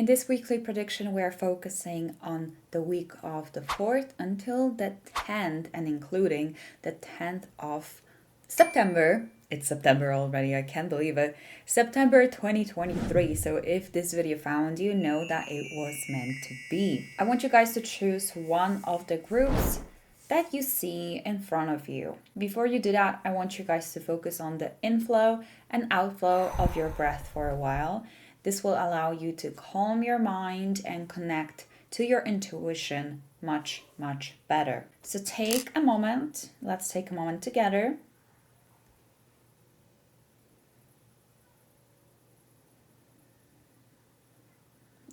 In this weekly prediction, we are focusing on the week of the 4th until the 10th and including the 10th of September. It's September already, I can't believe it. September 2023. So if this video found you, know that it was meant to be. I want you guys to choose one of the groups that you see in front of you. Before you do that, I want you guys to focus on the inflow and outflow of your breath for a while. This will allow you to calm your mind and connect to your intuition much, much better. So take a moment. Let's take a moment together.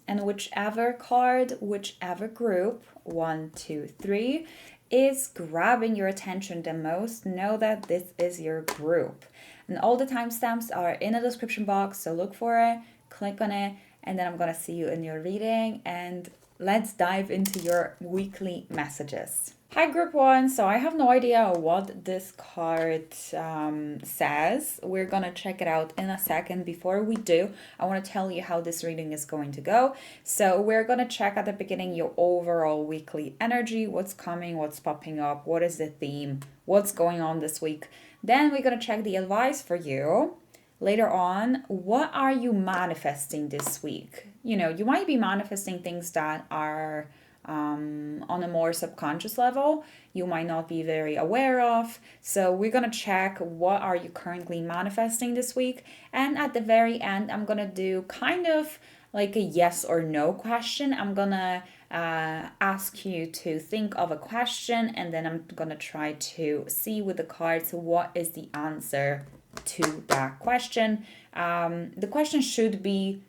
And whichever card, whichever group, 1, 2, 3, is grabbing your attention the most, know that this is your group. And all the timestamps are in the description box, so look for it, click on it, and then I'm going to see you in your reading, and let's dive into your weekly messages. Hi group 1, so I have no idea what this card says. We're going to check it out in a second. Before we do, I want to tell you how this reading is going to go. So we're going to check at the beginning your overall weekly energy, what's coming, what's popping up, what is the theme, what's going on this week. Then we're going to check the advice for you. Later on, what are you manifesting this week? You know, you might be manifesting things that are on a more subconscious level, you might not be very aware of. So we're going to check what are you currently manifesting this week. And at the very end, I'm going to do kind of like a yes or no question. I'm going to ask you to think of a question, and then I'm going to try to see with the cards what is the answer to that question. The question should be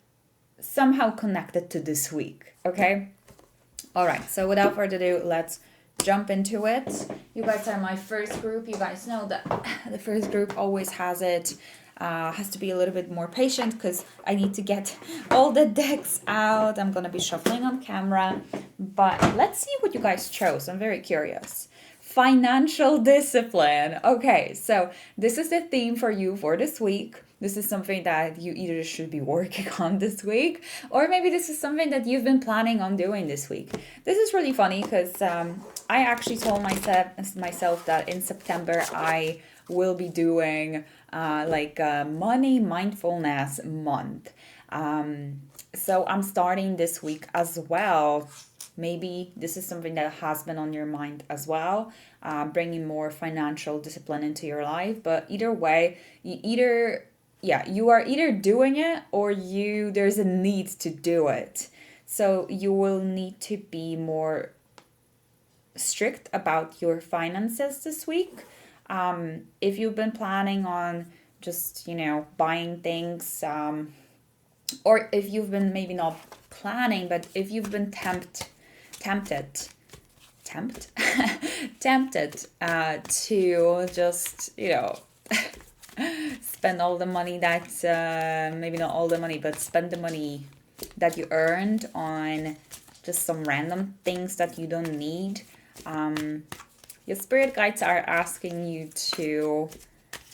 somehow connected to this week, okay? All right, so without further ado, let's jump into it. You guys are my first group. You guys know that the first group always has to be a little bit more patient because I need to get all the decks out. I'm gonna be shuffling on camera, but let's see what you guys chose. I'm very curious. Financial discipline. Okay, so this is the theme for you for this week. This is something that you either should be working on this week, or maybe this is something that you've been planning on doing this week. This is really funny because I actually told myself that in September I will be doing like a money mindfulness month. So I'm starting this week as well. Maybe this is something that has been on your mind as well, bringing more financial discipline into your life. But either way, you are either doing it or there's a need to do it. So you will need to be more strict about your finances this week. If you've been planning on just, buying things, or if you've been maybe not planning, but if you've been tempted to just, spend all the money that, maybe not all the money, but spend the money that you earned on just some random things that you don't need. Your spirit guides are asking you to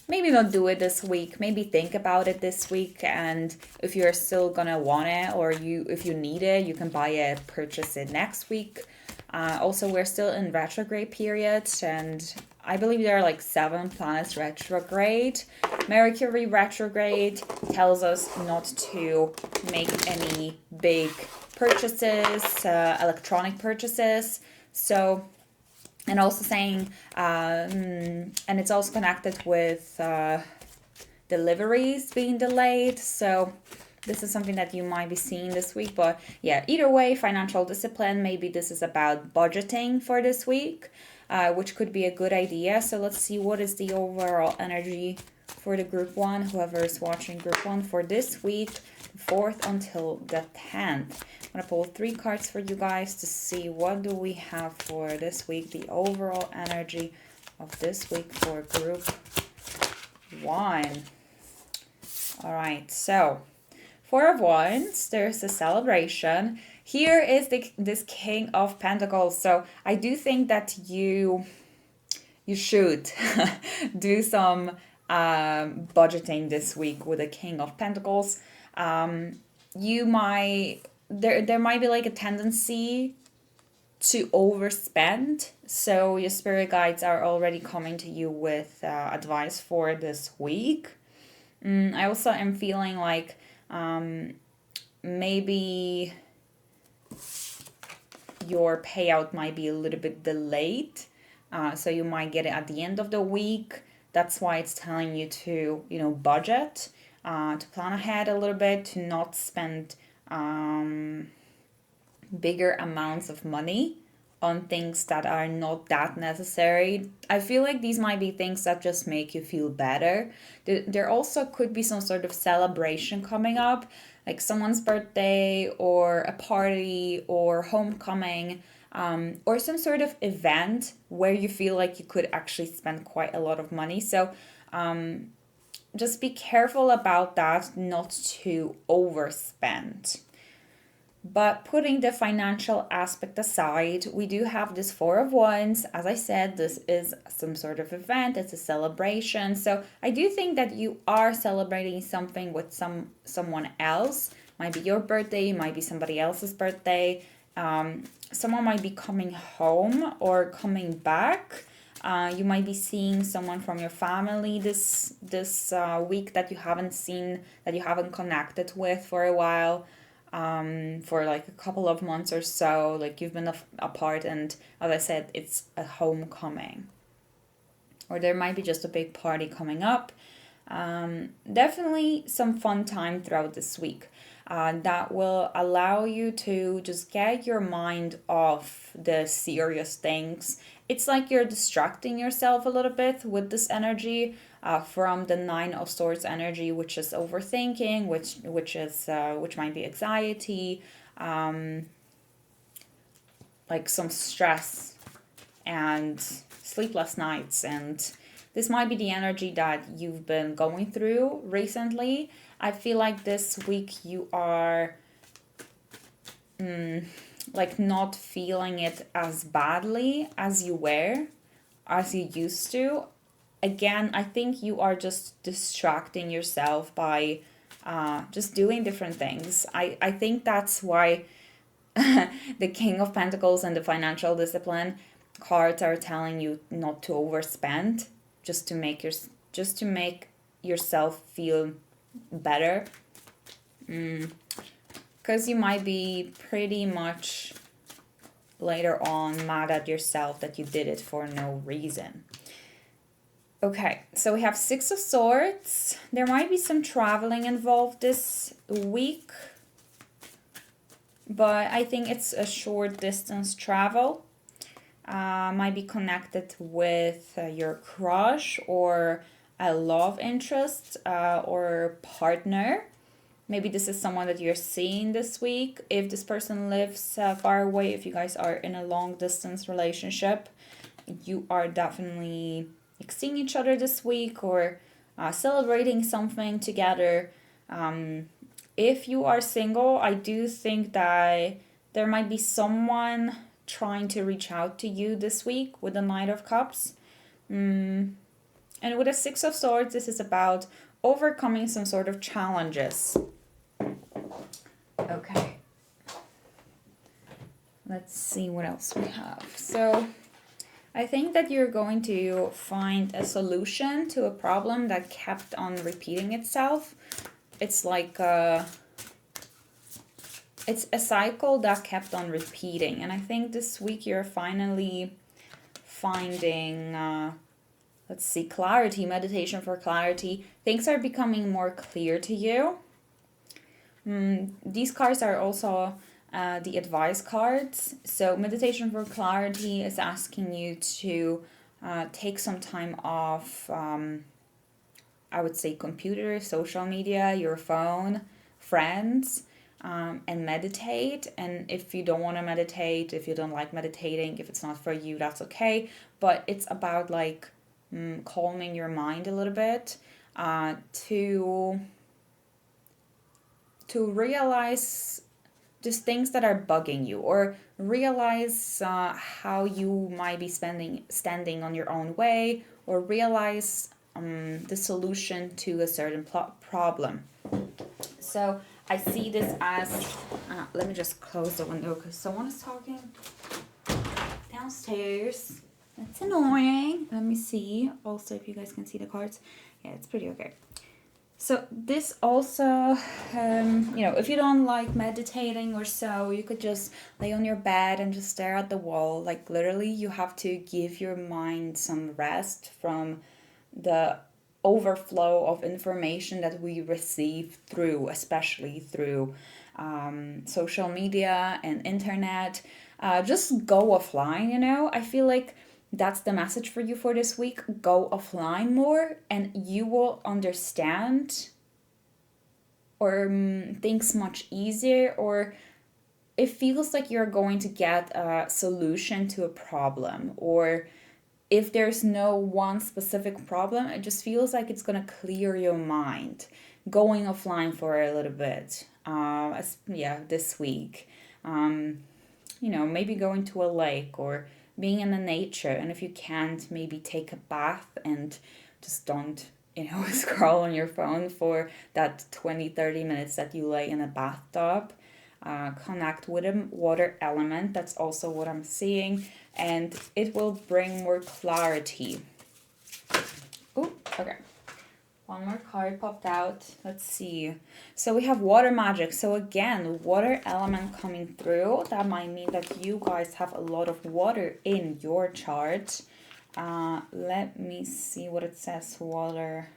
maybe not do it this week, maybe think about it this week, and if you're still gonna want it, or if you need it, you can buy it, purchase it next week. Also, we're still in retrograde period, and I believe there are like 7 planets retrograde. Mercury retrograde tells us not to make any big purchases, electronic purchases. So, and also saying, and it's also connected with deliveries being delayed. So this is something that you might be seeing this week. But yeah, either way, financial discipline, maybe this is about budgeting for this week, which could be a good idea. So let's see what is the overall energy for the group 1, whoever is watching group 1 for this week, 4th until the 10th. I'm going to pull 3 cards for you guys to see what do we have for this week, the overall energy of this week for group 1. All right, so 4 of Wands, there's a celebration. Here is this King of Pentacles. So I do think that you should do some budgeting this week with the King of Pentacles. there might be like a tendency to overspend. So your spirit guides are already coming to you with advice for this week. I also am feeling like maybe your payout might be a little bit delayed. So you might get it at the end of the week. That's why it's telling you to, budget, to plan ahead a little bit, to not spend bigger amounts of money on things that are not that necessary. I feel like these might be things that just make you feel better. There also could be some sort of celebration coming up, like someone's birthday or a party or homecoming, or some sort of event where you feel like you could actually spend quite a lot of money. So just be careful about that, not to overspend. But putting the financial aspect aside, we do have this Four of Wands. As I said, this is some sort of event. It's a celebration. So I do think that you are celebrating something with someone else. Might be your birthday, might be somebody else's birthday. Someone might be coming home or coming back. You might be seeing someone from your family this week that you haven't seen, that you haven't connected with for a while. For like a couple of months or so, like you've been apart, and as I said, it's a homecoming. Or there might be just a big party coming up. Definitely some fun time throughout this week. That will allow you to just get your mind off the serious things. It's like you're distracting yourself a little bit with this energy. From the Nine of Swords energy, which is overthinking, which might be anxiety, like some stress and sleepless nights, and this might be the energy that you've been going through recently. I feel like this week you are like not feeling it as badly as you used to. Again, I think you are just distracting yourself by just doing different things. I think that's why the King of Pentacles and the financial discipline cards are telling you not to overspend, just to make yourself feel better. Because you might be pretty much later on mad at yourself that you did it for no reason. Okay, so we have Six of Swords. There might be some traveling involved this week, but I think it's a short distance travel. Might be connected with your crush or a love interest or partner. Maybe this is someone that you're seeing this week. If this person lives far away, if you guys are in a long distance relationship, you are definitely seeing each other this week or celebrating something together. If you are single, I do think that there might be someone trying to reach out to you this week with the Knight of Cups. And with the Six of Swords, this is about overcoming some sort of challenges. Okay. Let's see what else we have. So I think that you're going to find a solution to a problem that kept on repeating itself. It's like it's a cycle that kept on repeating. And I think this week you're finally finding, let's see, clarity, meditation for clarity. Things are becoming more clear to you. These cards are also the advice cards. So meditation for clarity is asking you to take some time off, I would say computer, social media, your phone, friends, and meditate. And if you don't want to meditate, if you don't like meditating, if it's not for you, that's okay. But it's about like calming your mind a little bit, to realize just things that are bugging you, or realize how you might be standing on your own way, or realize the solution to a certain problem. So I see this as, let me just close the window because someone is talking downstairs. That's annoying. Let me see also if you guys can see the cards. Yeah, it's pretty okay. So this also, if you don't like meditating or so, you could just lay on your bed and just stare at the wall. Like literally you have to give your mind some rest from the overflow of information that we receive through, especially through social media and internet. Just go offline, I feel like that's the message for you for this week. Go offline more and you will understand or things much easier, or it feels like you're going to get a solution to a problem, or if there's no one specific problem, it just feels like it's going to clear your mind. Going offline for a little bit, this week. Maybe going to a lake or being in the nature, and if you can't, maybe take a bath and just don't scroll on your phone for that 20-30 minutes that you lay in a bathtub. Connect with a water element, that's also what I'm seeing, and it will bring more clarity. Oh, okay. One more card popped out. Let's see. So we have water magic. So again, water element coming through. That might mean that you guys have a lot of water in your chart. Let me see what it says. Water.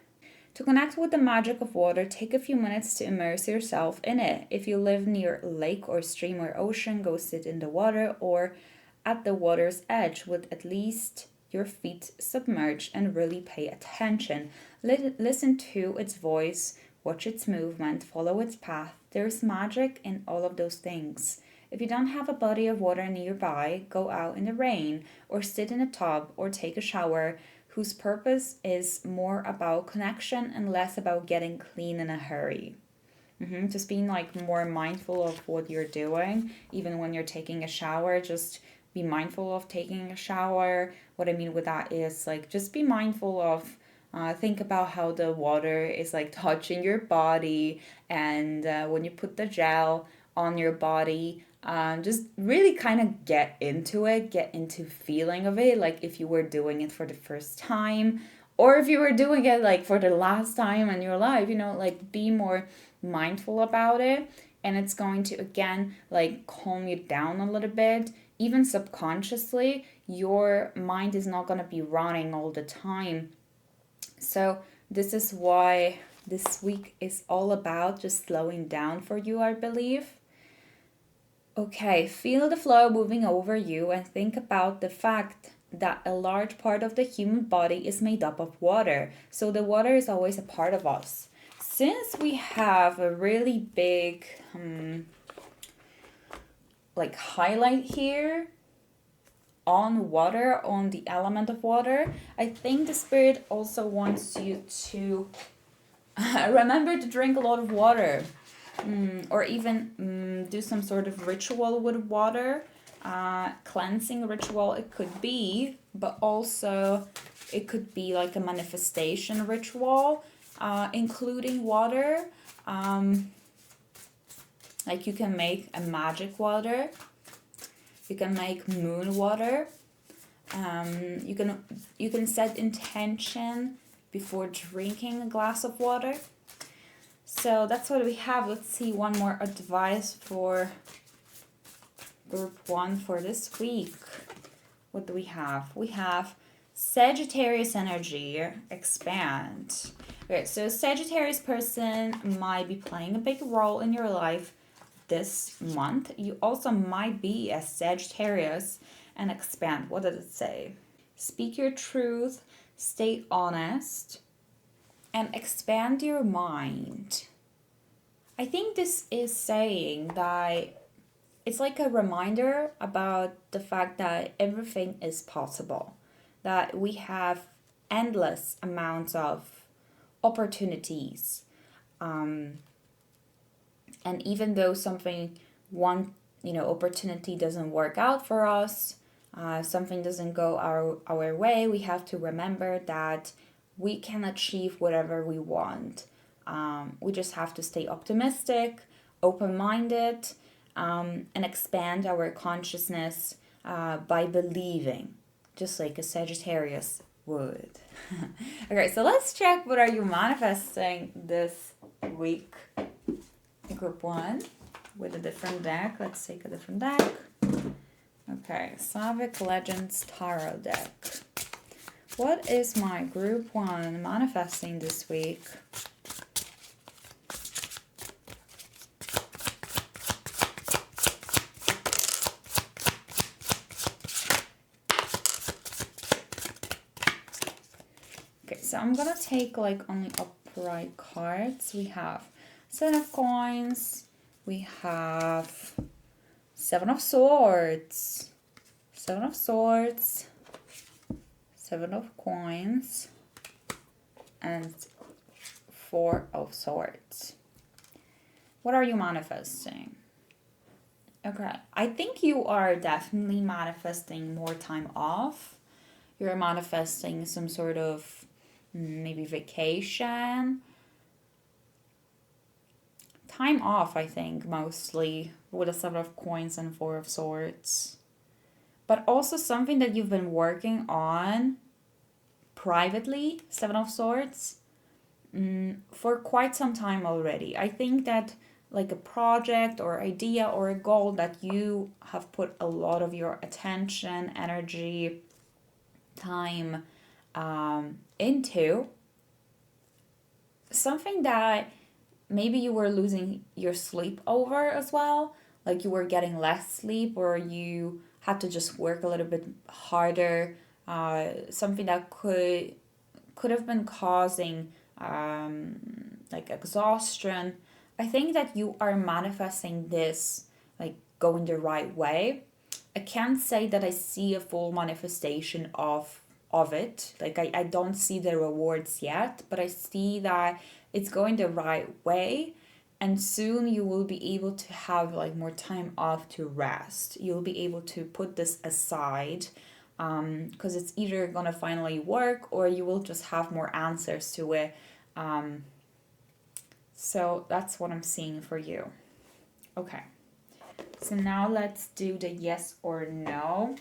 To connect with the magic of water, take a few minutes to immerse yourself in it. If you live near a lake or stream or ocean, go sit in the water or at the water's edge with at least your feet submerged and really pay attention. Listen to its voice, watch its movement, follow its path. There's magic in all of those things. If you don't have a body of water nearby, go out in the rain or sit in a tub or take a shower whose purpose is more about connection and less about getting clean in a hurry. Just being more mindful of what you're doing, even when you're taking a shower, just be mindful of taking a shower. What I mean with that is just be mindful of think about how the water is touching your body, and when you put the gel on your body, just really kind of get into it, get into feeling of it, like if you were doing it for the first time or if you were doing it for the last time in your life, be more mindful about it, and it's going to again calm you down a little bit. Even subconsciously, your mind is not going to be running all the time. So this is why this week is all about just slowing down for you, I believe. Okay, feel the flow moving over you and think about the fact that a large part of the human body is made up of water. So the water is always a part of us. Since we have a really big highlight here on water, on the element of water, I think the spirit also wants you to remember to drink a lot of water, or even do some sort of ritual with water, cleansing ritual it could be, but also it could be a manifestation ritual, including water. You can make a magic water. You can make moon water. You can set intention before drinking a glass of water. So that's what we have. Let's see one more advice for group 1 for this week. What do we have? We have Sagittarius energy, expand. Okay, so Sagittarius person might be playing a big role in your life this month. You also might be a Sagittarius, and expand. What does it say? Speak your truth, stay honest, and expand your mind. I think this is saying that it's a reminder about the fact that everything is possible, that we have endless amounts of opportunities. And even though one opportunity doesn't work out for us, something doesn't go our way, we have to remember that we can achieve whatever we want. We just have to stay optimistic, open-minded, and expand our consciousness by believing, just like a Sagittarius would. Okay, so let's check what are you manifesting this week. Group 1 with a different deck. Let's take a different deck. Okay, Slavic Legends Tarot deck. What is my group 1 manifesting this week? Okay, so I'm gonna take like only upright cards. We have 7 of Coins, we have 7 of Swords, 7 of Swords, 7 of Coins, and 4 of Swords. What are you manifesting? Okay, I think you are definitely manifesting more time off. You're manifesting some sort of maybe vacation. Time off, I think, mostly, with a 7 of Coins and 4 of Swords. But also something that you've been working on privately, 7 of Swords, for quite some time already. I think that like a project or idea or a goal that you have put a lot of your attention, energy, time into, something that maybe you were losing your sleep over as well, like you were getting less sleep or you had to just work a little bit harder, something that could have been causing like exhaustion. I think that you are manifesting this like going the right way. I can't say that I see a full manifestation of it. Like I don't see the rewards yet, but I see that it's going the right way, and soon you will be able to have like more time off to rest. You'll be able to put this aside because it's either gonna finally work or you will just have more answers to it. So that's what I'm seeing for you. Okay, so now let's do the yes or no.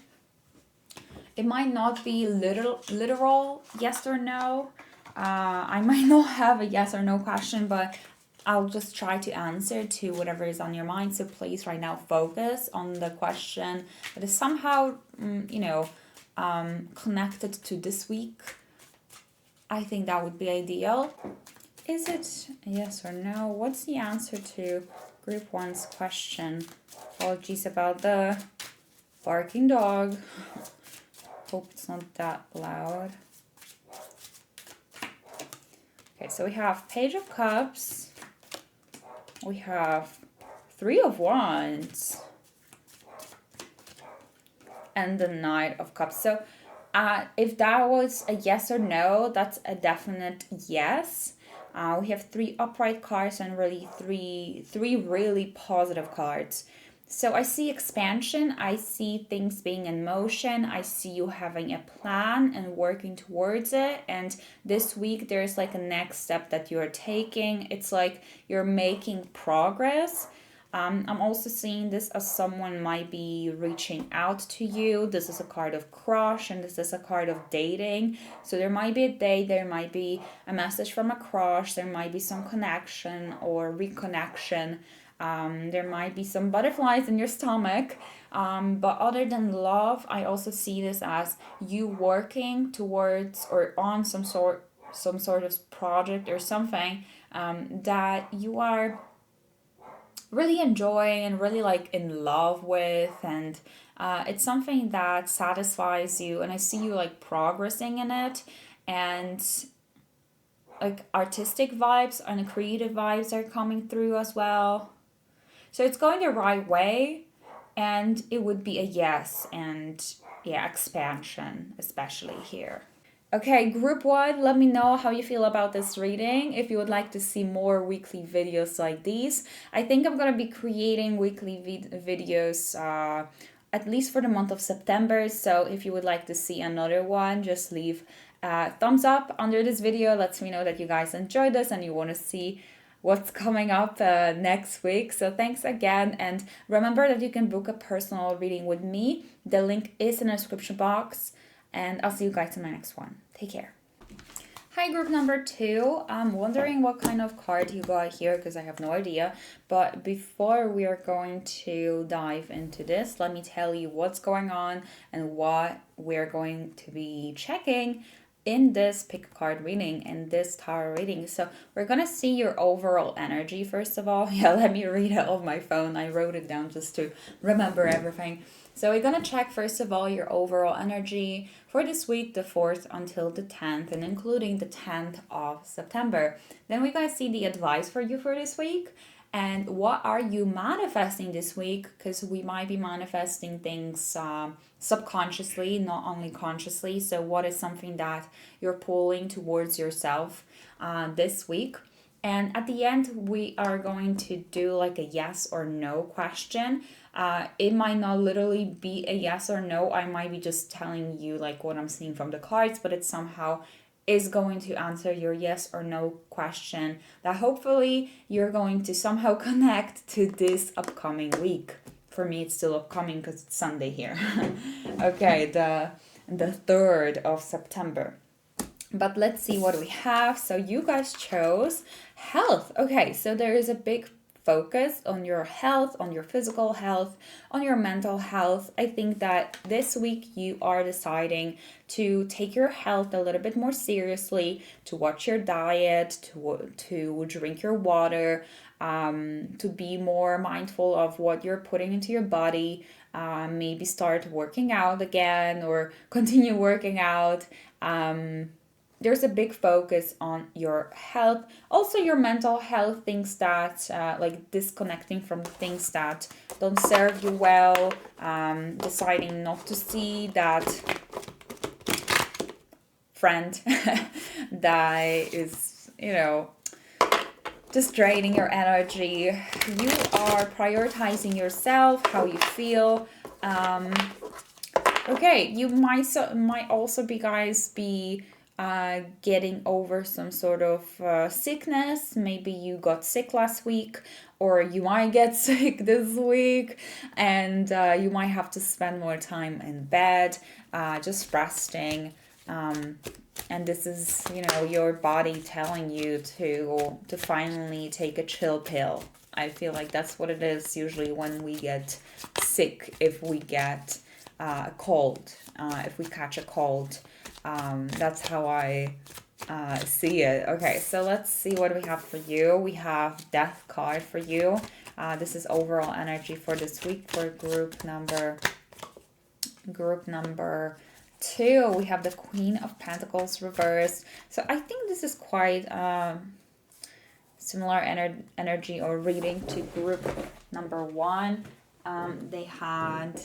It might not be literal yes or no. I might not have a yes or no question, but I'll just try to answer to whatever is on your mind. So please right now focus on the question that is somehow, connected to this week. I think that would be ideal. Is it yes or no? What's the answer to group 1's question? Apologies about the barking dog. Hope it's not that loud. Okay, so we have Page of Cups. We have 3 of Wands. And the Knight of Cups. So if that was a yes or no, that's a definite yes. We have 3 upright cards and really three really positive cards. So I see expansion, I see things being in motion, I see you having a plan and working towards it, and this week there's like a next step that you're taking. It's like you're making progress. I'm also seeing this as someone might be reaching out to you. This is a card of crush and this is a card of dating. So there might be a date, there might be a message from a crush, there might be some connection or reconnection. There might be some butterflies in your stomach. But other than love, I also see this as you working towards or on some sort of project or something that you are really enjoying and really like in love with, and it's something that satisfies you, and I see you like progressing in it, and like artistic vibes and creative vibes are coming through as well. So it's going the right way, and it would be a yes, and yeah, expansion especially here. Okay, group 1, let me know how you feel about this reading. If you would like to see more weekly videos like these, I think I'm going to be creating weekly videos at least for the month of September. So if you would like to see another one, just leave a thumbs up under this video. Lets me know that you guys enjoyed this and you want to see what's coming up next week. So thanks again, and remember that you can book a personal reading with me. The link is in the description box, and I'll see you guys in my next one. Take care. Hi, group number 2. I'm wondering what kind of card you got here because I have no idea. But before we are going to dive into this, let me tell you what's going on and what we're going to be checking in this pick a card reading, in this tarot reading. So we're going to see your overall energy first of all. Yeah, let me read it off my phone. I wrote it down just to remember everything. So we're going to check first of all your overall energy for this week, the 4th until the 10th, and including the 10th of September. Then we're going to see the advice for you for this week. And what are you manifesting this week? Because we might be manifesting things subconsciously, not only consciously. So what is something that you're pulling towards yourself this week? And at the end, we are going to do like a yes or no question. It might not literally be a yes or no. I might be just telling you like what I'm seeing from the cards, but it somehow is going to answer your yes or no question that hopefully you're going to somehow connect to this upcoming week. For me, it's still upcoming because it's Sunday here. Okay, the 3rd of September. But let's see what we have. So you guys chose health. Okay, so there is a big focus on your health, on your physical health, on your mental health. I think that this week you are deciding to take your health a little bit more seriously, to watch your diet, to drink your water, to be more mindful of what you're putting into your body, maybe start working out again or continue working out. There's a big focus on your health, also your mental health, things that like disconnecting from things that don't serve you well, deciding not to see that friend that is, just draining your energy. You are prioritizing yourself, how you feel. Okay, you might also be getting over some sort of sickness. Maybe you got sick last week, or you might get sick this week, and you might have to spend more time in bed, just resting. And this is, your body telling you to finally take a chill pill. I feel like that's what it is usually when we get sick, if we get a cold, if we catch a cold. That's how I see it. Okay, so let's see what we have for you. We have Death card for you. This is overall energy for this week for group number 2. We have the Queen of Pentacles reversed. So I think this is quite similar energy or reading to group number 1. They had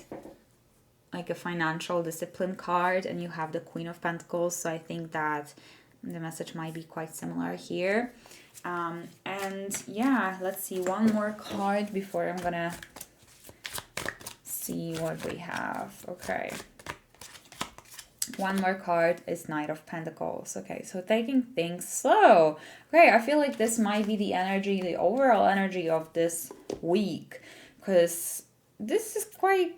like a financial discipline card, and you have the Queen of Pentacles. So I think that the message might be quite similar here. And yeah, let's see one more card before I'm gonna see what we have. Okay. One more card is Knight of Pentacles. Okay, so taking things slow. Okay, I feel like this might be the energy, the overall energy of this week, because this is quite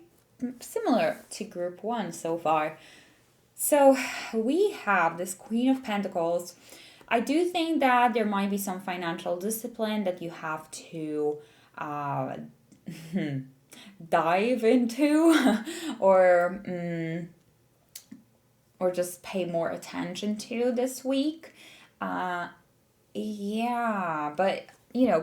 similar to group 1 so far. So we have this Queen of Pentacles. I do think that there might be some financial discipline that you have to dive into or just pay more attention to this week. Yeah, but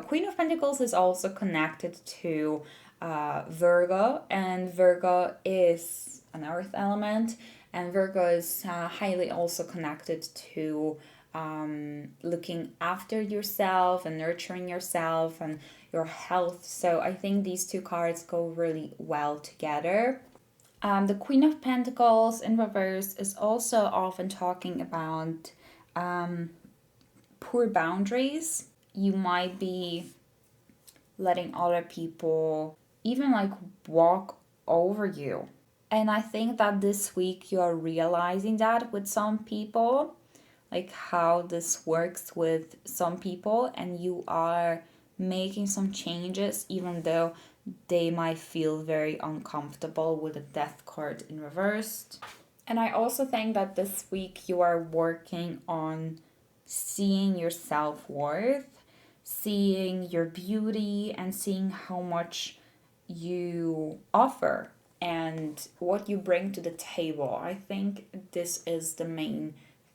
Queen of Pentacles is also connected to Virgo, and Virgo is an earth element, and Virgo is highly also connected to looking after yourself and nurturing yourself and your health. So I think these two cards go really well together. The Queen of Pentacles in reverse is also often talking about poor boundaries. You might be letting other people even like walk over you. And I think that this week you are realizing that with some people. like how this works with some people, and you are making some changes even though they might feel very uncomfortable with the death card in reversed. And I also think that this week you are working on seeing your self-worth, seeing your beauty, and seeing how much you offer and what you bring to the table. I think this is the main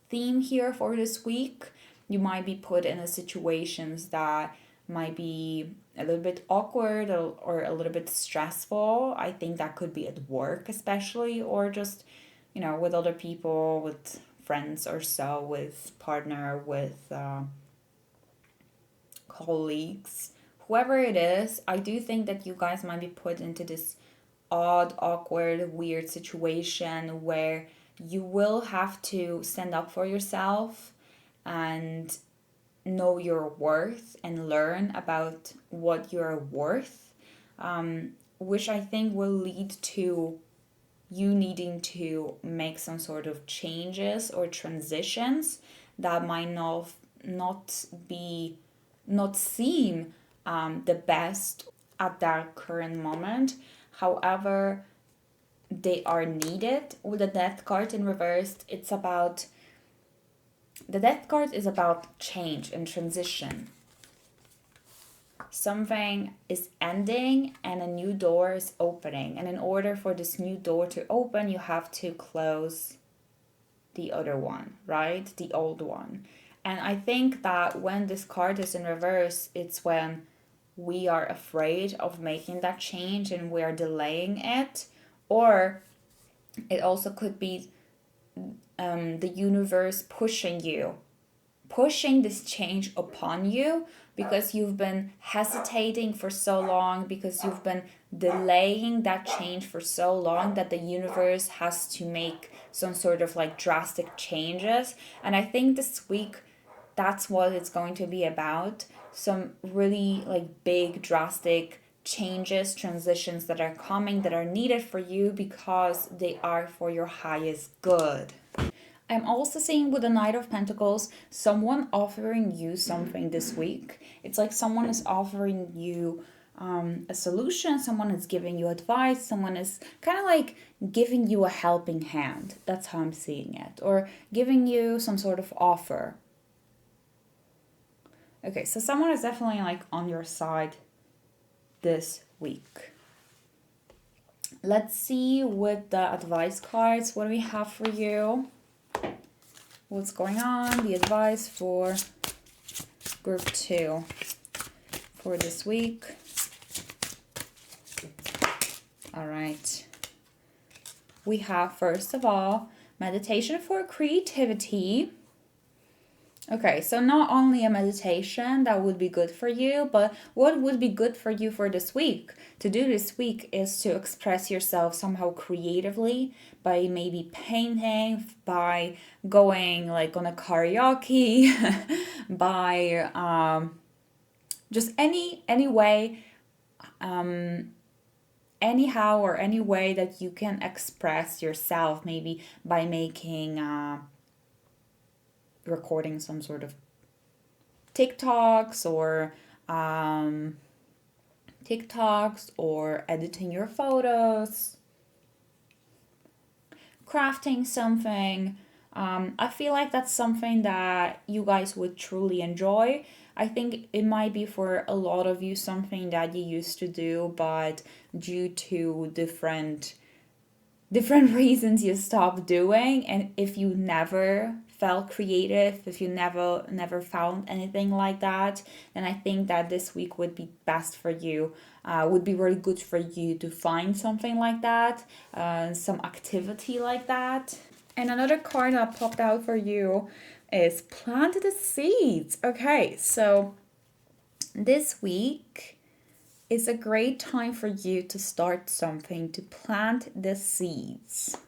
theme here for this week. You might be put in a situations that might be a little bit awkward or a little bit stressful. I think that could be at work especially, or just, with other people, with friends or so, with partner, with colleagues, whoever it is. I do think that you guys might be put into this odd, awkward, weird situation where you will have to stand up for yourself and know your worth and learn about what you're worth, which I think will lead to you needing to make some sort of changes or transitions that might not seem the best at that current moment. However, they are needed. With the death card in reversed, the death card is about change and transition. Something is ending and a new door is opening. And in order for this new door to open, you have to close the other one, right? The old one. And I think that when this card is in reverse, it's when we are afraid of making that change and we are delaying it. Or it also could be the universe pushing this change upon you, because you've been hesitating for so long, because you've been delaying that change for so long, that the universe has to make some sort of like drastic changes. And I think this week that's what it's going to be about. Some really like big drastic changes, transitions that are coming, that are needed for you because they are for your highest good. I'm also seeing with the Knight of Pentacles, someone offering you something this week. It's like someone is offering you a solution, someone is giving you advice, someone is kind of like giving you a helping hand. That's how I'm seeing it. Or giving you some sort of offer. Okay, so someone is definitely like on your side this week. Let's see with the advice cards what do we have for you. What's going on? The advice for group 2 for this week. All right. We have, first of all, meditation for creativity. Okay, so not only a meditation that would be good for you, but what would be good for you for this week? To do this week is to express yourself somehow creatively by maybe painting, by going like on a karaoke, by just any way, anyhow, or any way that you can express yourself, maybe by making recording some sort of TikToks or editing your photos, crafting something. I feel like that's something that you guys would truly enjoy. I think it might be for a lot of you something that you used to do, but due to different reasons you stopped doing. And if you never felt creative, if you never found anything like that, then I think that this week would be best for you, would be really good for you to find something like that, some activity like that. And another card that popped out for you is plant the seeds. Okay, so this week is a great time for you to start something, to plant the seeds,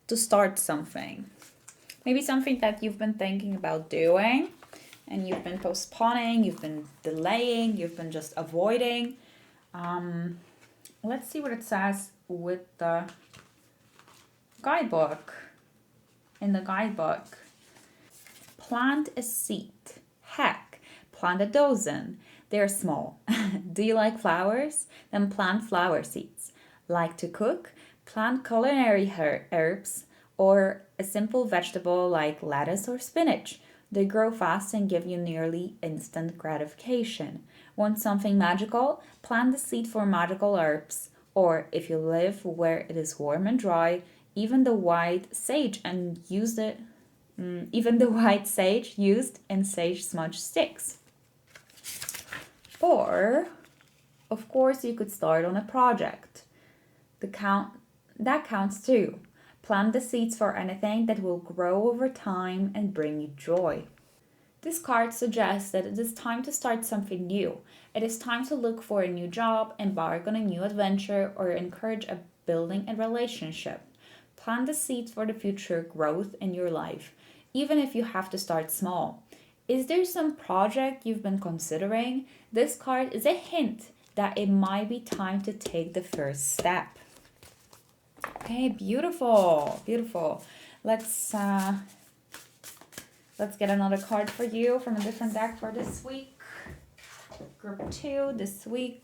to start something. Maybe something that you've been thinking about doing and you've been postponing, you've been delaying, you've been just avoiding. Let's see what it says with the guidebook. In the guidebook, Plant a seed. Heck, plant a dozen. They're small. Do you like flowers? Then plant flower seeds. Like to cook? Plant culinary herbs or a simple vegetable like lettuce or spinach. They grow fast and give you nearly instant gratification. Want something magical? Plant the seed for magical herbs. Or if you live where it is warm and dry, even the white sage used in sage smudge sticks. Or, of course, you could start on a project. That counts too. Plant the seeds for anything that will grow over time and bring you joy. This card suggests that it is time to start something new. It is time to look for a new job, embark on a new adventure, or encourage building a relationship. Plant the seeds for the future growth in your life, even if you have to start small. Is there some project you've been considering? This card is a hint that it might be time to take the first step. Okay, beautiful, beautiful. Let's get another card for you from a different deck for this week. Group 2 this week.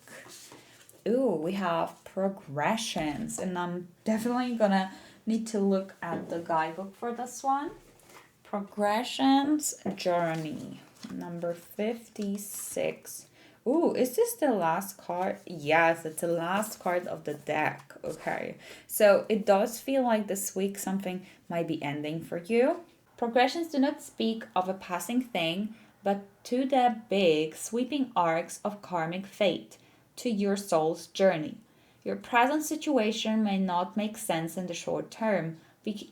Ooh, we have progressions, and I'm definitely gonna need to look at the guidebook for this one. Progressions journey, number 56. Ooh, is this the last card? Yes, it's the last card of the deck. Okay, so it does feel like this week something might be ending for you. Progressions do not speak of a passing thing, but to the big, sweeping arcs of karmic fate, to your soul's journey. Your present situation may not make sense in the short term,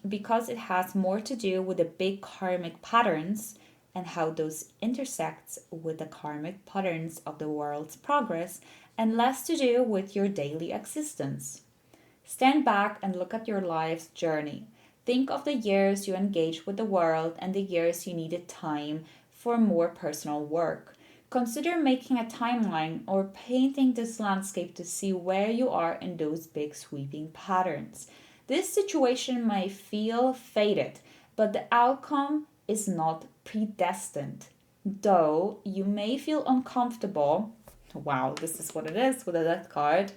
because it has more to do with the big karmic patterns and how those intersects with the karmic patterns of the world's progress, and less to do with your daily existence. Stand back and look at your life's journey. Think of the years you engaged with the world and the years you needed time for more personal work. Consider making a timeline or painting this landscape to see where you are in those big sweeping patterns. This situation may feel fated, but the outcome is not predestined. Though you may feel uncomfortable, wow, this is what it is with a death card,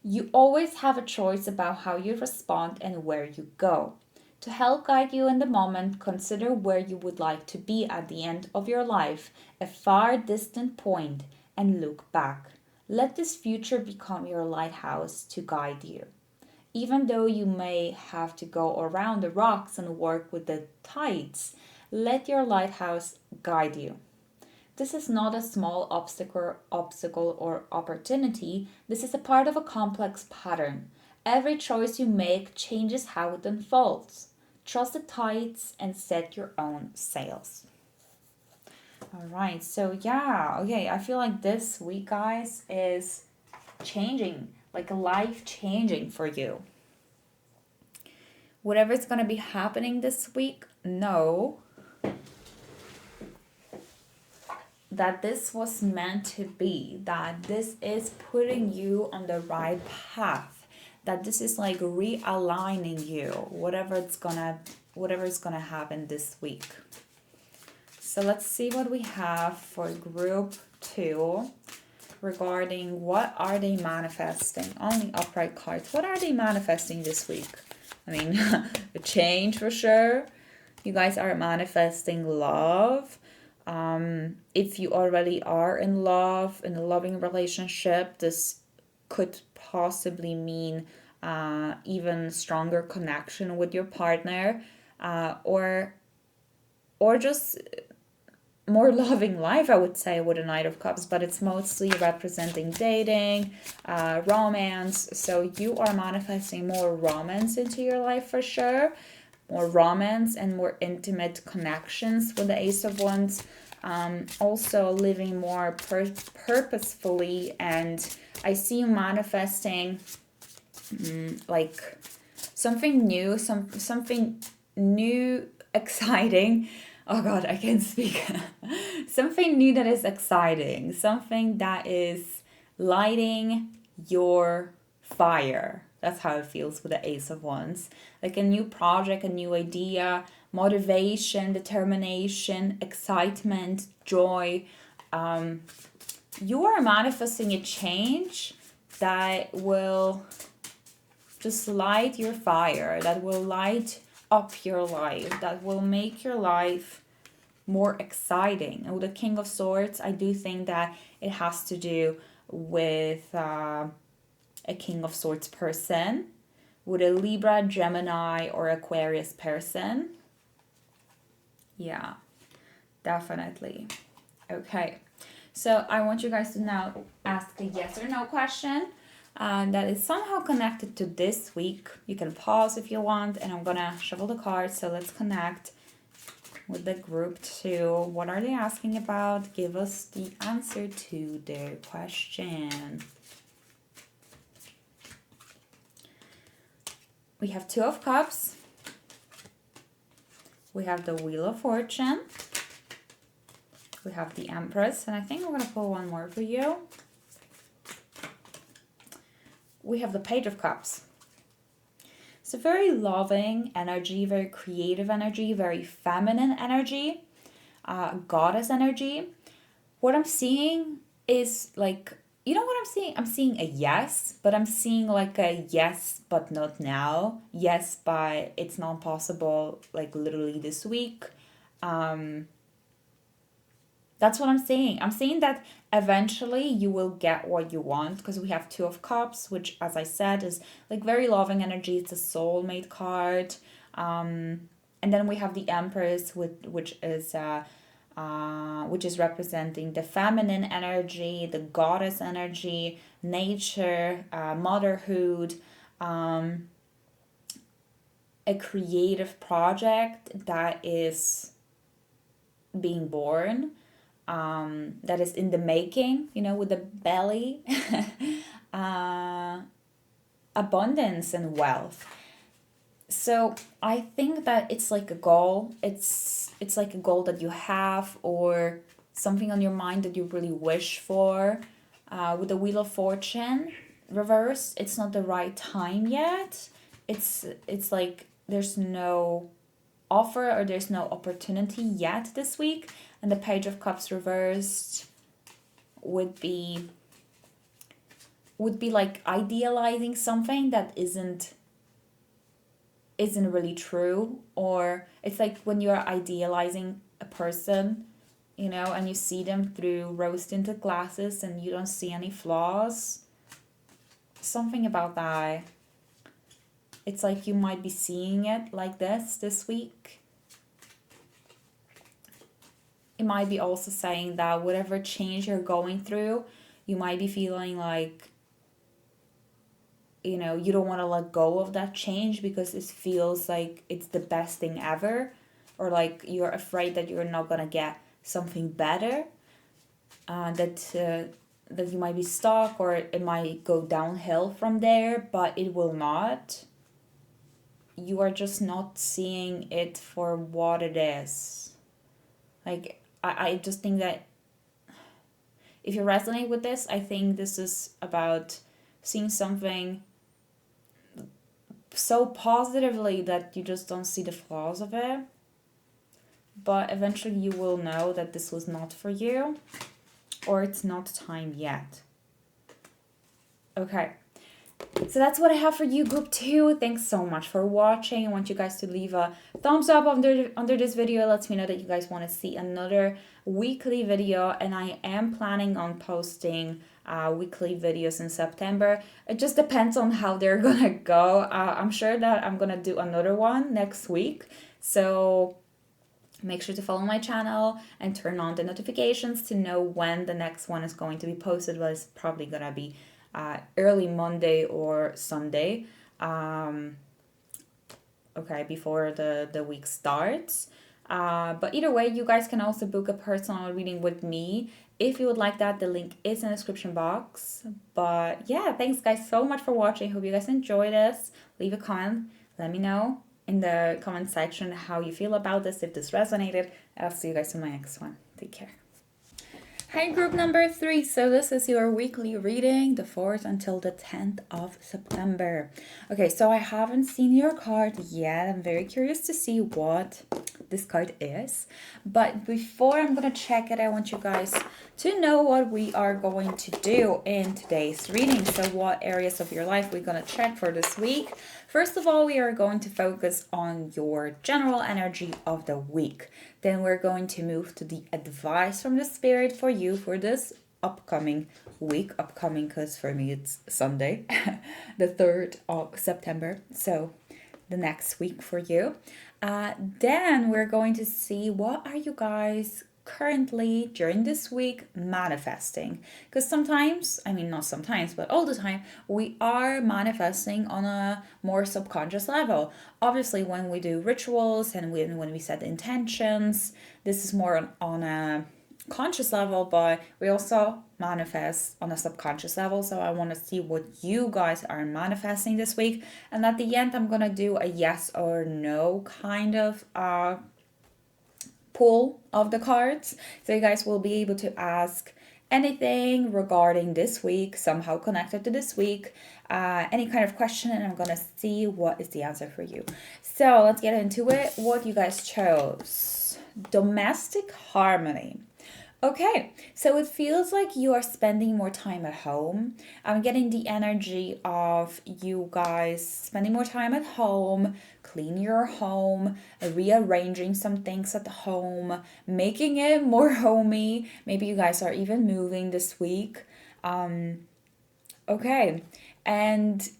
you always have a choice about how you respond and where you go. To help guide you in the moment, consider where you would like to be at the end of your life, a far distant point, and look back. Let this future become your lighthouse to guide you. Even though you may have to go around the rocks and work with the tides, let your lighthouse guide you. This is not a small obstacle or opportunity. This is a part of a complex pattern. Every choice you make changes how it unfolds. Trust the tides and set your own sails. All right, so yeah, okay, I feel like this week, guys, is changing, like life-changing for you. Whatever's going to be happening this week, know that this was meant to be, that this is putting you on the right path, that this is like realigning you, whatever's gonna happen this week. So let's see what we have for group 2 regarding what are they manifesting. Only upright cards. What are they manifesting this week? I mean, a change for sure. You guys are manifesting love. If you already are in love, in a loving relationship, this could possibly mean even stronger connection with your partner, or just more loving life, I would say, with a Knight of Cups, but it's mostly representing dating, romance. So you are manifesting more romance into your life for sure. More romance and more intimate connections with the Ace of Wands. Also living more purposefully, and I see you manifesting like something new, something new, exciting. Oh God, I can't speak. Something new that is exciting, something that is lighting your fire. That's how it feels with the Ace of Wands. Like a new project, a new idea, motivation, determination, excitement, joy. You are manifesting a change that will just light your fire, that will light up your life, that will make your life more exciting. And with the King of Swords, I do think that it has to do with a King of Swords person, with a Libra, Gemini, or Aquarius person. Yeah, definitely. Okay, so I want you guys to now ask a yes or no question that is somehow connected to this week. You can pause if you want, and I'm gonna shuffle the cards. So let's connect with the group 2. What are they asking about? Give us the answer to their question. We have 2 of Cups. We have the Wheel of Fortune. We have the Empress, and I think I'm going to pull one more for you. We have the Page of Cups. It's a very loving energy, very creative energy, very feminine energy, goddess energy. What I'm seeing is like, you know what I'm seeing? I'm seeing a yes, but I'm seeing like a yes, but not now. Yes, but it's not possible, like literally this week. That's what I'm saying. I'm saying that eventually you will get what you want, because we have 2 of Cups, which, as I said, is like very loving energy. It's a soulmate card. And then we have the Empress, which is representing the feminine energy, the goddess energy, nature, motherhood, a creative project that is being born. That is in the making, you know, with the belly, abundance and wealth. So I think that it's like a goal. It's like a goal that you have, or something on your mind that you really wish for. With the Wheel of Fortune reversed, it's not the right time yet. It's like there's no offer or there's no opportunity yet this week. And the Page of Cups reversed would be like idealizing something that isn't really true. Or it's like when you're idealizing a person, you know, and you see them through rose-tinted glasses and you don't see any flaws. Something about that. It's like you might be seeing it like this week. It might be also saying that whatever change you're going through, you might be feeling like, you know, you don't want to let go of that change because it feels like it's the best thing ever, or like you're afraid that you're not going to get something better, that you might be stuck, or it might go downhill from there, but it will not. You are just not seeing it for what it is. Like, I just think that if you resonate with this, I think this is about seeing something so positively that you just don't see the flaws of it. But eventually you will know that this was not for you, or it's not time yet. Okay. So that's what I have for you, group 2. Thanks so much for watching. I want you guys to leave a thumbs up under this video. It lets me know that you guys want to see another weekly video, and I am planning on posting weekly videos in September. It just depends on how they're gonna go. I'm sure that I'm gonna do another one next week, so make sure to follow my channel and turn on the notifications to know when the next one is going to be posted. But it's probably gonna be early Monday or Sunday, okay, before the week starts. But either way, you guys can also book a personal reading with me if you would like that. The link is in the description box. But yeah, thanks guys so much for watching. Hope you guys enjoyed this. Leave a comment. Let me know in the comment section how you feel about this, if this resonated. I'll see you guys in my next one. Take care. Hi, group number 3. So this is your weekly reading, the 4th until the 10th of September. Okay, so I haven't seen your card yet. I'm very curious to see what this card is. But before I'm going to check it, I want you guys to know what we are going to do in today's reading. So what areas of your life we're going to check for this week. First of all, we are going to focus on your general energy of the week. Then we're going to move to the advice from the spirit for you for this upcoming week. Upcoming because for me it's Sunday, the 3rd of September. So the next week for you. Then we're going to see what are you guys currently during this week manifesting, because sometimes, I mean not sometimes, but all the time, we are manifesting on a more subconscious level. Obviously when we do rituals and when we set intentions, this is more on a conscious level, but we also manifest on a subconscious level. So I want to see what you guys are manifesting this week, and at the end I'm gonna do a yes or no kind of pull of the cards, so you guys will be able to ask anything regarding this week, somehow connected to this week, any kind of question, and I'm gonna see what is the answer for you. So let's get into it. What you guys chose: domestic harmony. Okay, so it feels like you are spending more time at home. I'm getting the energy of you guys spending more time at home, cleaning your home, rearranging some things at home, making it more homey. Maybe you guys are even moving this week. Okay, and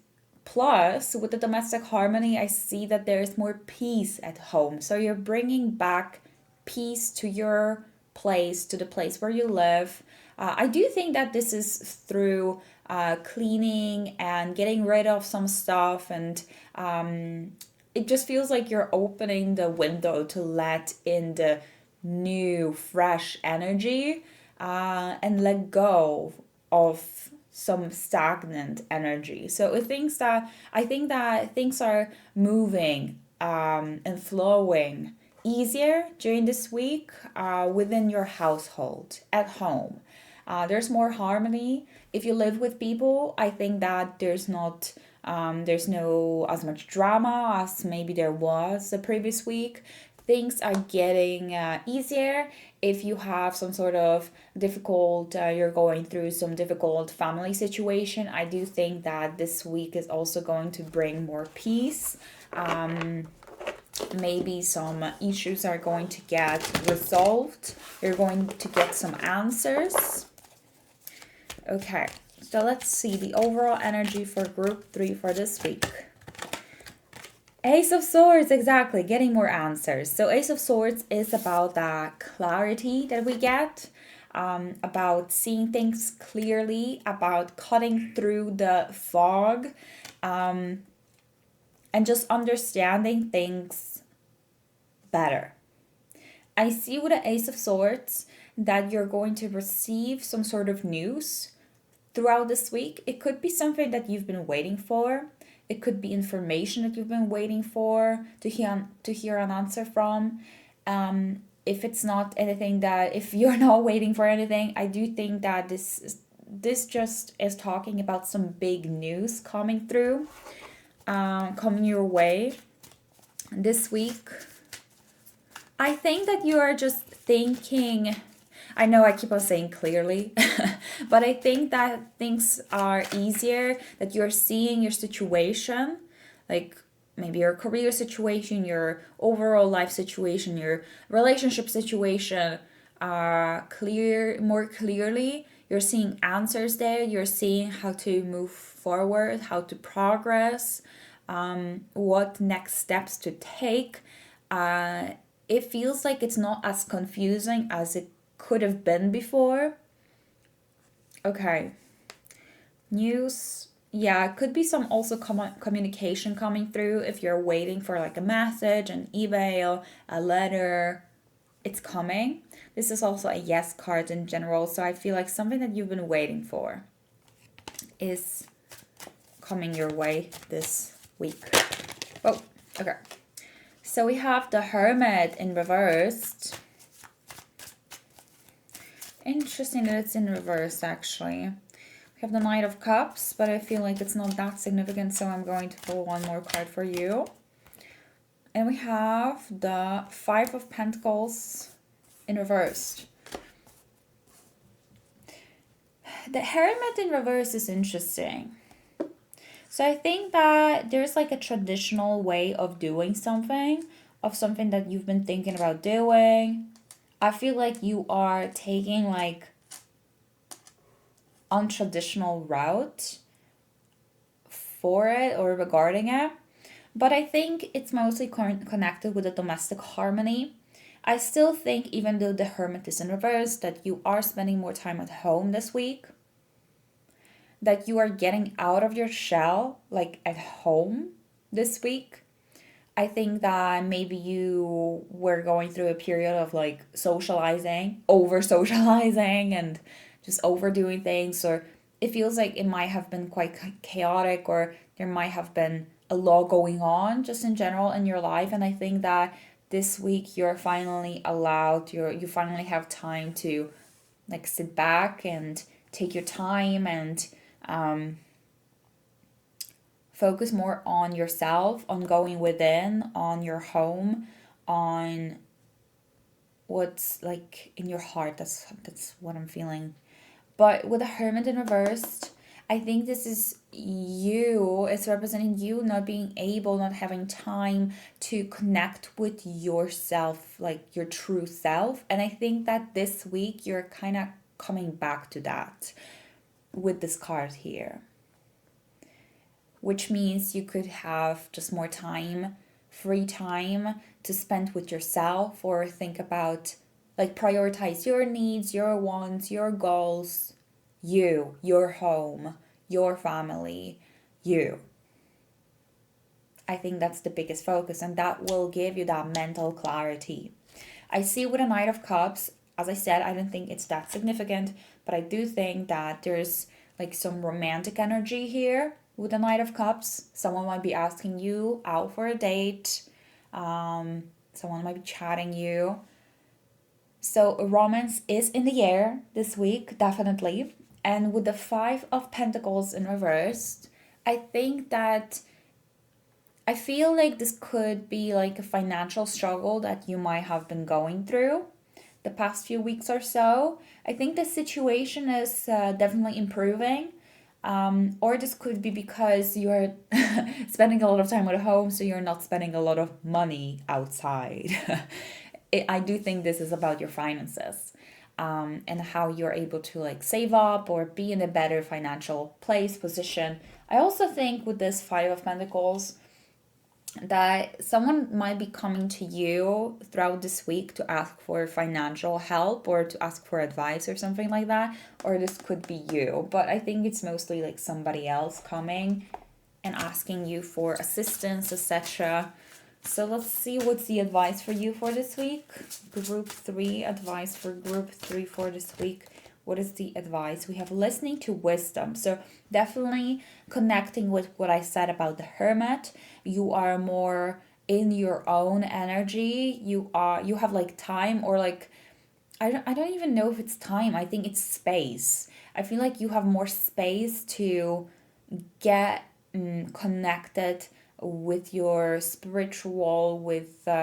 plus with the domestic harmony, I see that there is more peace at home. So you're bringing back peace to your place, to the place where you live. I do think that this is through cleaning and getting rid of some stuff, and it just feels like you're opening the window to let in the new fresh energy, and let go of some stagnant energy. So I think that things are moving and flowing easier during this week within your household, at home. There's more harmony. If you live with people, I think that there's no as much drama as maybe there was the previous week. Things are getting easier. If you have some sort of you're going through some difficult family situation, I do think that this week is also going to bring more peace. Maybe some issues are going to get resolved. You're going to get some answers. Okay, so let's see the overall energy for group 3 for this week. Ace of Swords, exactly, getting more answers. So Ace of Swords is about that clarity that we get, about seeing things clearly, about cutting through the fog, and just understanding things better. I see with the Ace of Swords that you're going to receive some sort of news throughout this week. It could be something that you've been waiting for. It could be information that you've been waiting for to hear an answer from. If it's not anything if you're not waiting for anything, I do think that this just is talking about some big news coming through. Coming your way this week. I think that you are just thinking, I know I keep on saying clearly, but I think that things are easier, that you're seeing your situation, like maybe your career situation, your overall life situation, your relationship situation, more clearly. You're seeing answers there. You're seeing how to move forward, how to progress, what next steps to take. It feels like it's not as confusing as it could have been before. Okay. News. Yeah, it could be some also communication coming through if you're waiting for like a message, an email, a letter. It's coming. This is also a yes card in general, so I feel like something that you've been waiting for is coming your way this week. Oh, okay. So we have the Hermit in reversed. In interesting that it's in reverse, actually. We have the Knight of Cups, but I feel like it's not that significant, so I'm going to pull one more card for you. And we have the Five of Pentacles in reverse. The Hermit in reverse is interesting. So I think that there's like a traditional way of doing something, of something that you've been thinking about doing. I feel like you are taking like untraditional route for it or regarding it. But I think it's mostly connected with the domestic harmony. I still think, even though the Hermit is in reverse, that you are spending more time at home this week. That you are getting out of your shell, like at home this week. I think that maybe you were going through a period of like socializing, over socializing, and just overdoing things, or it feels like it might have been quite chaotic, or there might have been a lot going on just in general in your life. And I think that this week you're finally allowed, you finally have time to like sit back and take your time and focus more on yourself, on going within, on your home, on what's like in your heart. That's what I'm feeling. But with the Hermit in reversed, I think this is you. It's representing you not being able, not having time to connect with yourself, like your true self. And I think that this week you're kind of coming back to that with this card here, which means you could have just more time, free time to spend with yourself, or think about, like, prioritize your needs, your wants, your goals, you, your home, your family, you. I think that's the biggest focus, and that will give you that mental clarity. I see with a Knight of Cups, as I said, I don't think it's that significant, but I do think that there's like some romantic energy here with the Knight of Cups. Someone might be asking you out for a date. Someone might be chatting you. So romance is in the air this week, definitely. And with the Five of Pentacles in reverse, I think that I feel like this could be like a financial struggle that you might have been going through the past few weeks or so. I think the situation is definitely improving. Or this could be because you're spending a lot of time at home, so you're not spending a lot of money outside. I do think this is about your finances, and how you're able to like save up or be in a better financial position. I also think with this Five of Pentacles, that someone might be coming to you throughout this week to ask for financial help or to ask for advice or something like that, or this could be you, but I think it's mostly like somebody else coming and asking you for assistance, etc. So let's see what's the advice for you for this week. Group 3, advice for Group 3 for this week. What is the advice? We have listening to wisdom. So definitely connecting with what I said about the Hermit. You are more in your own energy. You have like time, or like, I don't even know if it's time. I think it's space. I feel like you have more space to get connected with your spiritual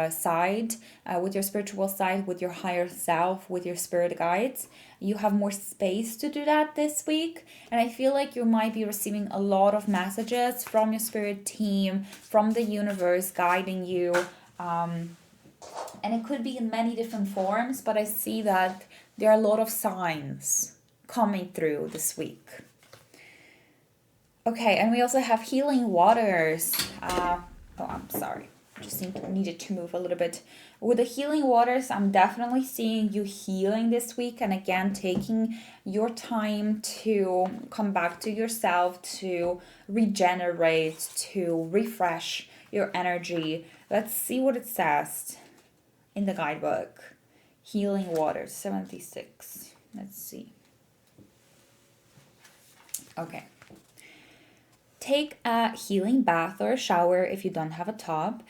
side, with your spiritual side, with your higher self, with your spirit guides. You have more space to do that this week, and I feel like you might be receiving a lot of messages from your spirit team, from the universe guiding you, and it could be in many different forms, but I see that there are a lot of signs coming through this week. Okay, and we also have healing waters. I'm sorry. Just needed to move a little bit. With the healing waters, I'm definitely seeing you healing this week. And again, taking your time to come back to yourself, to regenerate, to refresh your energy. Let's see what it says in the guidebook. Healing waters, 76. Let's see. Okay. Take a healing bath or a shower if you don't have a tub.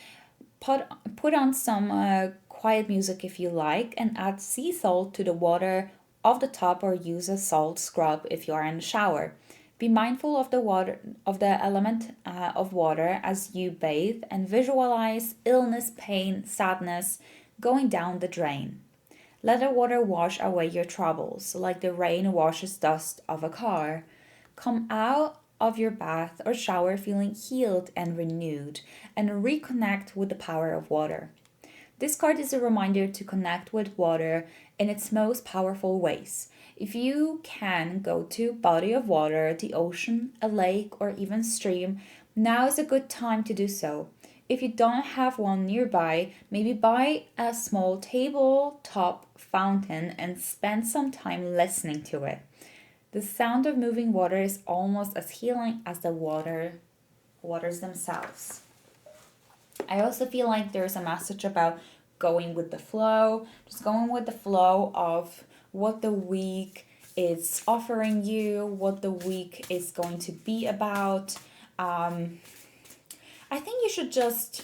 Put on some quiet music if you like, and add sea salt to the water of the tub or use a salt scrub if you are in the shower. Be mindful of the element of water as you bathe and visualize illness, pain, sadness going down the drain. Let the water wash away your troubles, like the rain washes dust of a car. Come out of your bath or shower feeling healed and renewed, and reconnect with the power of water. This card is a reminder to connect with water in its most powerful ways. If you can go to a body of water, the ocean, a lake, or even stream, now is a good time to do so. If you don't have one nearby, maybe buy a small tabletop fountain and spend some time listening to it. The sound of moving water is almost as healing as the waters themselves. I also feel like there's a message about going with the flow, just going with the flow of what the week is offering you, what the week is going to be about. I think you should just,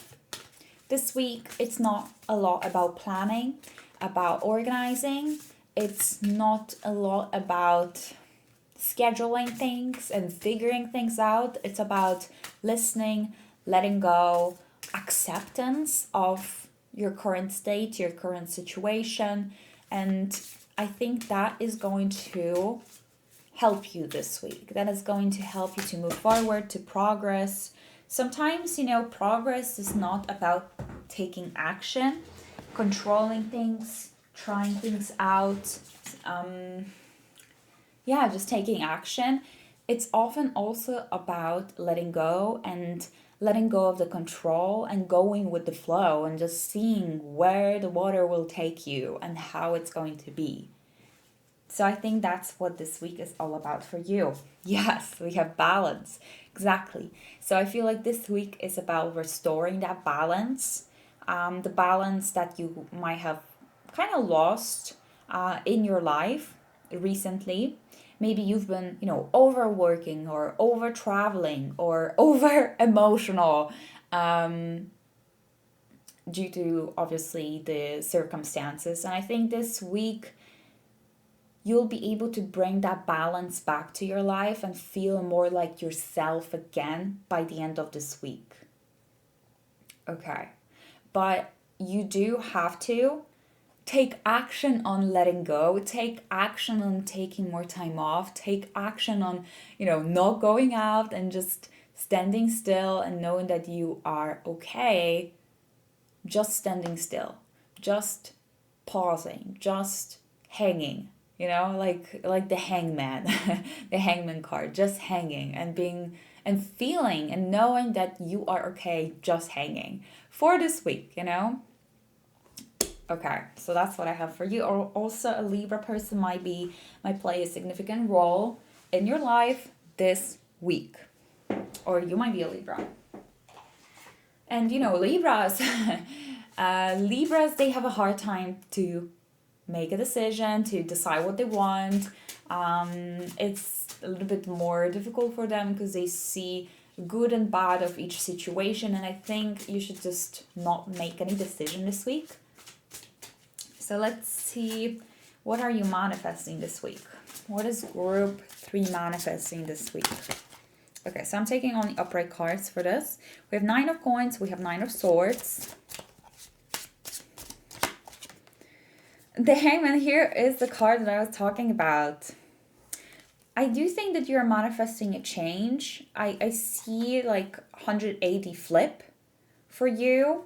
this week, it's not a lot about planning, about organizing. It's not a lot about scheduling things and figuring things out. It's about listening, letting go, acceptance of your current state, your current situation. And I think that is going to help you this week. That is going to help you to move forward, to progress. Sometimes, progress is not about taking action, controlling things, trying things out, just taking action. It's often also about letting go of the control and going with the flow and just seeing where the water will take you and how it's going to be. So I think that's what this week is all about for you. Yes, we have balance. Exactly. So I feel like this week is about restoring that balance, the balance that you might have kind of lost in your life recently. Maybe you've been, overworking or over traveling or over emotional due to obviously the circumstances. And I think this week you'll be able to bring that balance back to your life and feel more like yourself again by the end of this week. Okay. But you do have to take action on letting go, take action on taking more time off, take action on, not going out and just standing still and knowing that you are okay, just standing still, just pausing, just hanging, like the hangman, the hangman card, just hanging and being and feeling and knowing that you are okay, just hanging for this week, Okay, so that's what I have for you. Or also a Libra person might play a significant role in your life this week. Or you might be a Libra. And Libras, Libras, they have a hard time to make a decision, to decide what they want. It's a little bit more difficult for them because they see good and bad of each situation. And I think you should just not make any decision this week. So let's see, what are you manifesting this week? What is group 3 manifesting this week? Okay, so I'm taking on the upright cards for this. We have 9 of coins, we have 9 of swords. The hangman here is the card that I was talking about. I do think that you're manifesting a change. I see like 180 flip for you.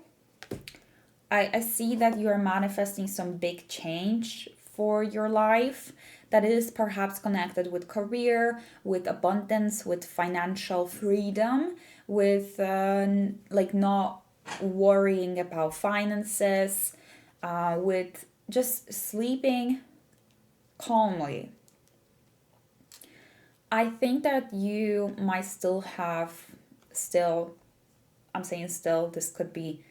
I see that you are manifesting some big change for your life that is perhaps connected with career, with abundance, with financial freedom, with not worrying about finances, with just sleeping calmly. I think that you might I'm saying still, this could be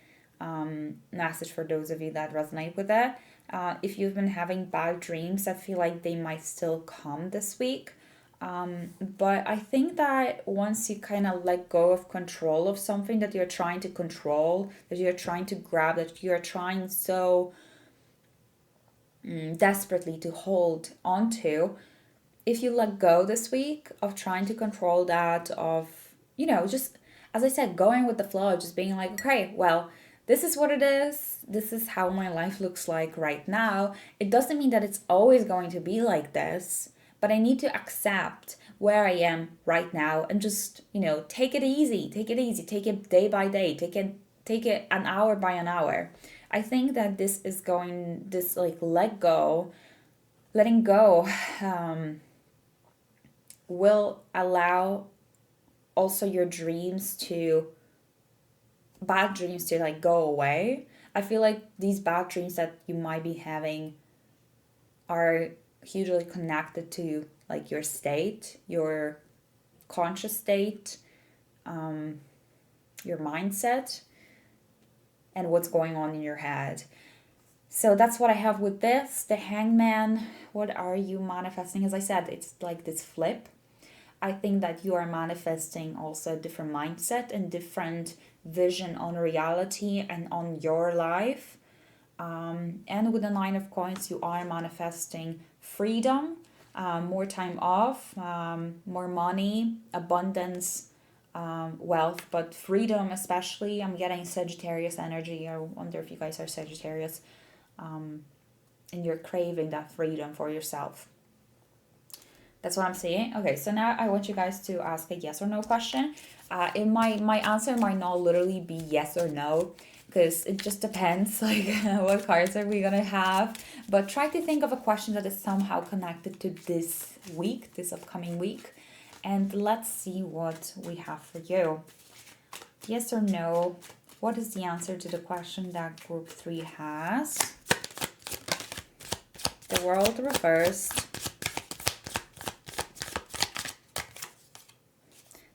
message for those of you that resonate with that. If you've been having bad dreams, I feel like they might still come this week. But I think that once you kind of let go of control of something that you're trying to control, that you're trying to grab, that you're trying so desperately to hold on to, if you let go this week of trying to control that, of, just, as I said, going with the flow, just being like, okay, well, this is what it is. This is how my life looks like right now. It doesn't mean that it's always going to be like this, but I need to accept where I am right now and just, take it easy, take it day by day, take it an hour by an hour. I think that this like letting go, will allow also your bad dreams to like go away. I feel like these bad dreams that you might be having are hugely connected to like your state, your conscious state, your mindset, and what's going on in your head. So that's what I have with this. The Hangman, what are you manifesting? As I said, it's like this flip. I think that you are manifesting also a different mindset and different vision on reality and on your life. And with the Nine of Coins, you are manifesting freedom, more time off, more money, abundance, wealth, but freedom especially. I'm getting Sagittarius energy. I wonder if you guys are Sagittarius, and you're craving that freedom for yourself. That's what I'm saying. Okay, so now I want you guys to ask a yes or no question. My answer might not literally be yes or no, because it just depends, like what cards are we gonna have. But try to think of a question that is somehow connected to this week, this upcoming week, and let's see what we have for you. Yes or no? What is the answer to the question that group 3 has? The World reversed.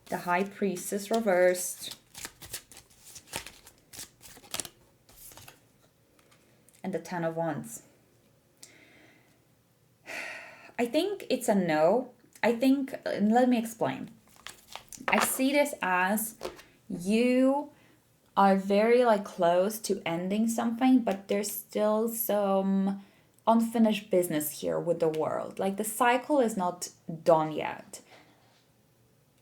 The High Priestess reversed. And the Ten of Wands. I think it's a no. Let me explain. I see this as you are very like close to ending something, but there's still some unfinished business here with the World. Like the cycle is not done yet.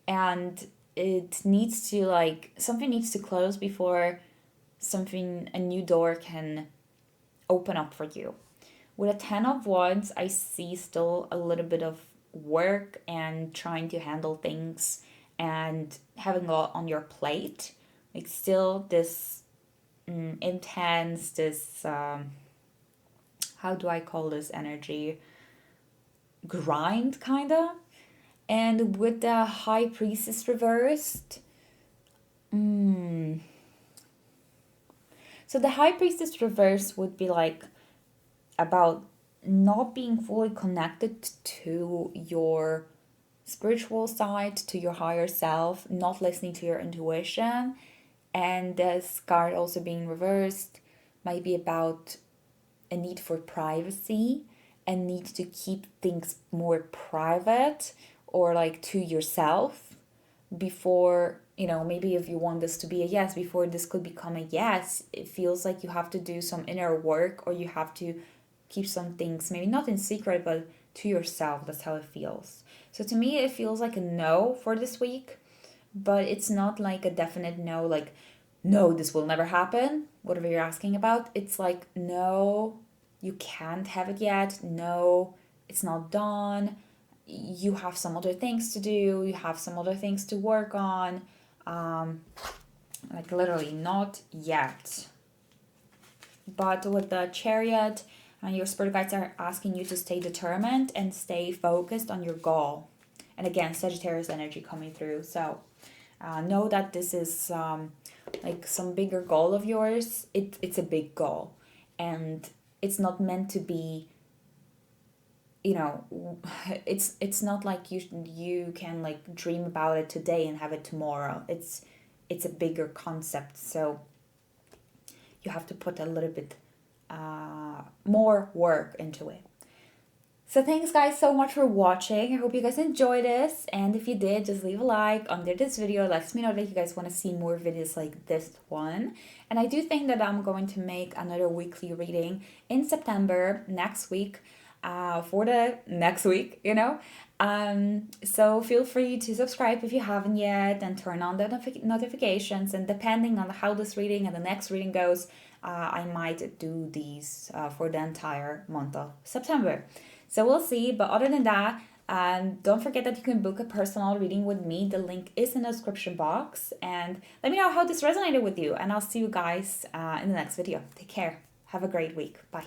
And it needs to something needs to close before a new door can open up for you. With a Ten of Wands, I see still a little bit of work and trying to handle things and having a lot on your plate. Like still this intense, this, how do I call this energy? Grind, kind of. And with the High Priestess reversed, so the High Priestess reverse would be like about not being fully connected to your spiritual side, to your higher self, not listening to your intuition. And this card also being reversed might be about a need for privacy and need to keep things more private or like to yourself before, maybe if you want this to be a yes, before this could become a yes, it feels like you have to do some inner work, or you have to keep some things, maybe not in secret, but to yourself. That's how it feels. So to me, it feels like a no for this week, but it's not like a definite no, like, no, this will never happen, whatever you're asking about. It's like, no, you can't have it yet. No, it's not done. You have some other things to do. You have some other things to work on. Like literally not yet. But with the Chariot, your spirit guides are asking you to stay determined and stay focused on your goal. And again, Sagittarius energy coming through. So know that this is like some bigger goal of yours. It's a big goal. And it's not meant to be, it's not like you can like dream about it today and have it tomorrow. It's a bigger concept, so you have to put a little bit more work into it. So thanks guys so much for watching. I hope you guys enjoyed this, and if you did, just leave a like under this video. Let me know that you guys want to see more videos like this one. And I do think that I'm going to make another weekly reading in September next week, for the next week, you know. So feel free to subscribe if you haven't yet and turn on the notifications, and depending on how this reading and the next reading goes, I might do these for the entire month of September. So we'll see, but other than that, don't forget that you can book a personal reading with me. The link is in the description box, and let me know how this resonated with you, and I'll see you guys in the next video. Take care. Have a great week. Bye.